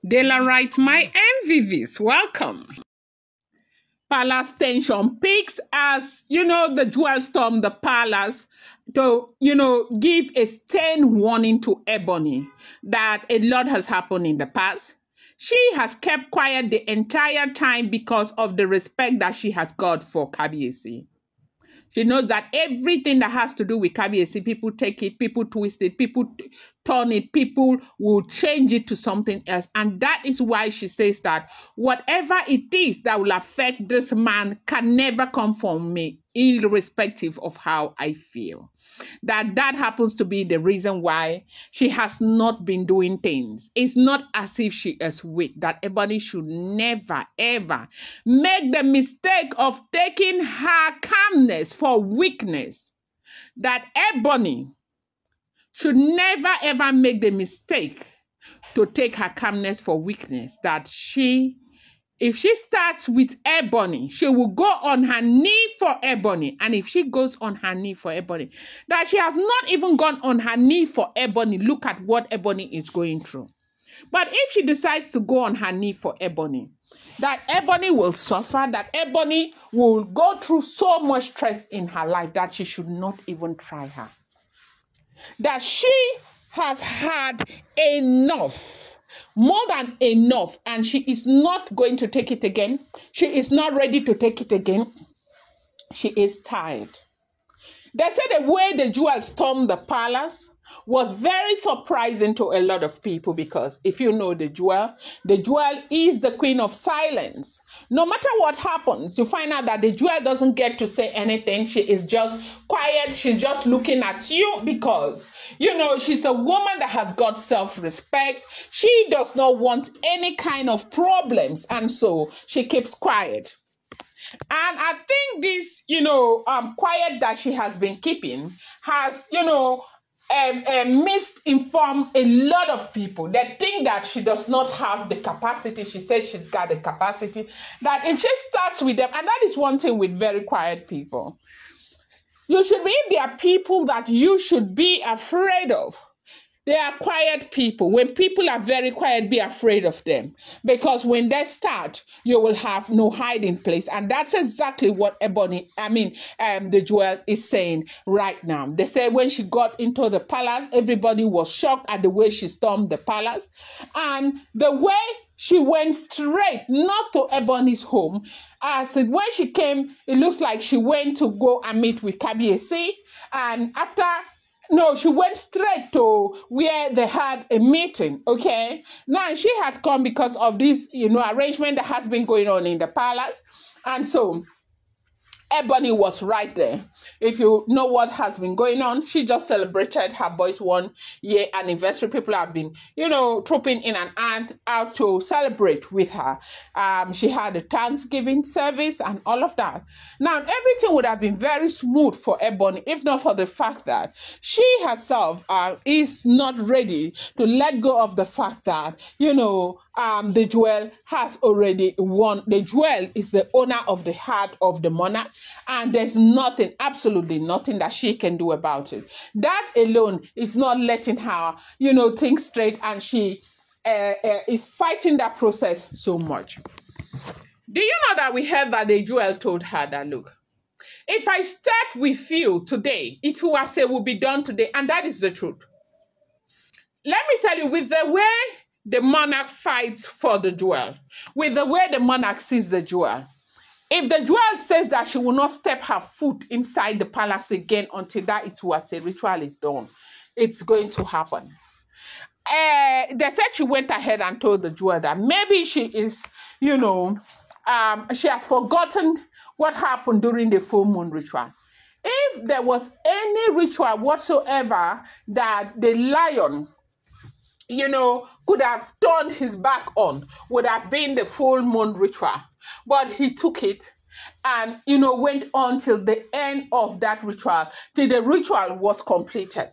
Daylight, my MVVs, welcome. Palace tension peaks as, the jewel storm the palace to, give a stern warning to Ebony that a lot has happened in the past. She has kept quiet the entire time because of the respect that she has got for Kabiyesi. She knows that everything that has to do with Kabiyesi, people take it, people twist it, people turn it, people will change it to something else. And that is why she says that whatever it is that will affect this man can never come from me, irrespective of how I feel. That happens to be the reason why she has not been doing things. It's not as if she is weak. That Ebony should never, ever make the mistake of taking her calmness for weakness. That Ebony should never, ever make the mistake to take her calmness for weakness. That if she starts with Ebony, she will go on her knee for Ebony. And if she goes on her knee for Ebony, that she has not even gone on her knee for Ebony, look at what Ebony is going through. But if she decides to go on her knee for Ebony, that Ebony will suffer, that Ebony will go through so much stress in her life that she should not even try her. That she has had enough. More than enough, and she is not going to take it again. She is not ready to take it again. She is tired. They say the way the jewel stormed the palace was very surprising to a lot of people, because if you know the jewel is the queen of silence. No matter what happens, you find out that the jewel doesn't get to say anything. She is just quiet. She's just looking at you because, she's a woman that has got self-respect. She does not want any kind of problems, and so she keeps quiet. And I think this, quiet that she has been keeping has, misinformed a lot of people. They think that she does not have the capacity. She says she's got the capacity. That if she starts with them, and that is one thing with very quiet people. If there are people that you should be afraid of, they are quiet people. When people are very quiet, be afraid of them. Because when they start, you will have no hiding place. And that's exactly what the jewel is saying right now. They say when she got into the palace, everybody was shocked at the way she stormed the palace. And the way she went straight, not to Ebony's home. As when she came, it looks like she went to go and meet with Kabiyesi. And she went straight to where they had a meeting, okay? Now, she had come because of this, arrangement that has been going on in the palace. And so, Ebony was right there. If you know what has been going on, she just celebrated her boy's 1-year anniversary. People have been, trooping in and out to celebrate with her. She had a Thanksgiving service and all of that. Now, everything would have been very smooth for Ebony if not for the fact that she herself is not ready to let go of the fact that, the jewel has already won. The jewel is the owner of the heart of the monarch, and there's nothing, absolutely nothing that she can do about it. That alone is not letting her, think straight, and she is fighting that process so much. Do you know that we heard that the jewel told her that, look, if I start with you today, it will be done today, and that is the truth. Let me tell you, with the way the monarch fights for the jewel, with the way the monarch sees the jewel, if the jewel says that she will not step her foot inside the palace again until that ritual is done, it's going to happen. They said she went ahead and told the jewel that maybe she is, she has forgotten what happened during the full moon ritual. If there was any ritual whatsoever that the lion, could have turned his back on, would have been the full moon ritual. But he took it and, went on till the end of that ritual, till the ritual was completed.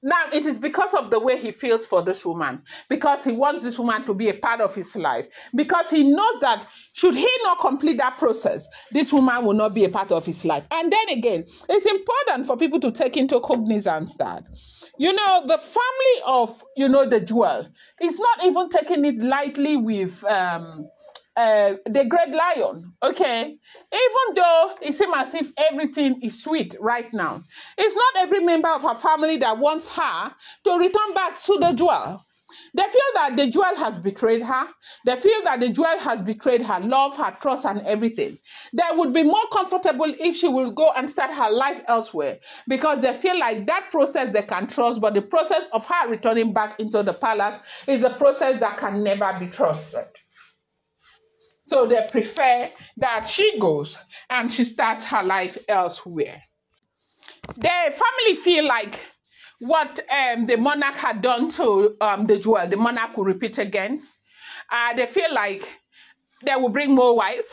Now, it is because of the way he feels for this woman, because he wants this woman to be a part of his life, because he knows that should he not complete that process, this woman will not be a part of his life. And then again, it's important for people to take into cognizance that, You know, the family of, the jewel is not even taking it lightly with the great lion, okay? Even though it seems as if everything is sweet right now, it's not every member of her family that wants her to return back to the jewel. They feel that the jewel has betrayed her. They feel that the jewel has betrayed her love, her trust, and everything. They would be more comfortable if she will go and start her life elsewhere, because they feel like that process they can trust, but the process of her returning back into the palace is a process that can never be trusted. So they prefer that she goes and she starts her life elsewhere. The family feel like what the monarch had done to the jewel, the monarch will repeat again. They feel like they will bring more wives.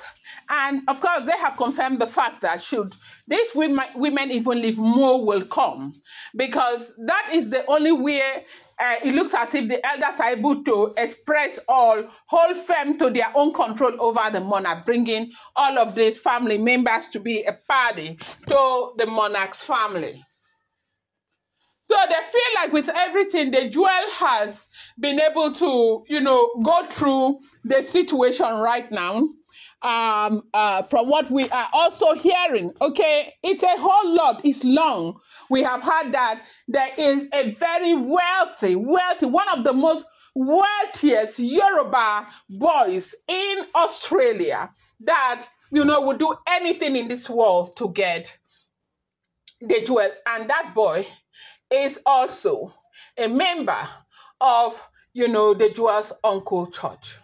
And of course, they have confirmed the fact that should these women even live, more will come. Because that is the only way it looks as if the elders are able to express hold firm to their own control over the monarch, bringing all of these family members to be a party to the monarch's family. So they feel like with everything, the jewel has been able to, go through the situation right now. From what we are also hearing, okay, it's a whole lot. It's long. We have heard that there is a very wealthy, one of the most wealthiest Yoruba boys in Australia that, would do anything in this world to get the jewel. And that boy is also a member of, the jewel's uncle church.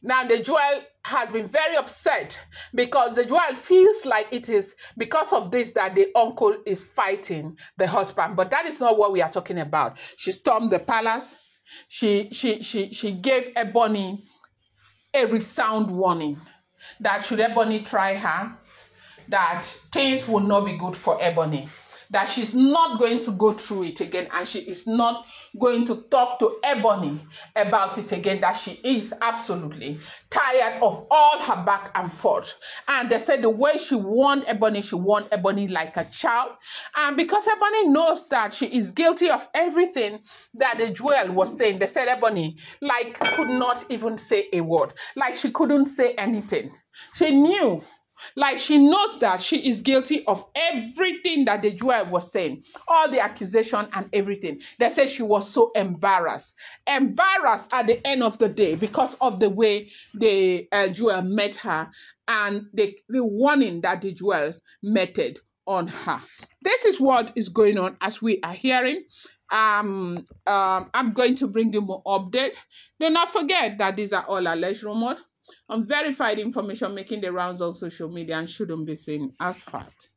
Now, the jewel has been very upset because the jewel feels like it is because of this that the uncle is fighting the husband. But that is not what we are talking about. She stormed the palace. She gave Ebony a resound warning that should Ebony try her, that things will not be good for Ebony, that she's not going to go through it again, and she is not going to talk to Ebony about it again, that she is absolutely tired of all her back and forth. And they said the way she warned Ebony like a child. And because Ebony knows that she is guilty of everything that the jewel was saying, they said Ebony could not even say a word, like she couldn't say anything. She knew, like she knows that she is guilty of everything that the jewel was saying, all the accusation and everything. They said she was so embarrassed at the end of the day because of the way the jewel met her and the warning that the jewel meted on her. This is what is going on as we are hearing. I'm going to bring you more update. Do not forget that these are all alleged rumors. Unverified information making the rounds on social media and shouldn't be seen as fact.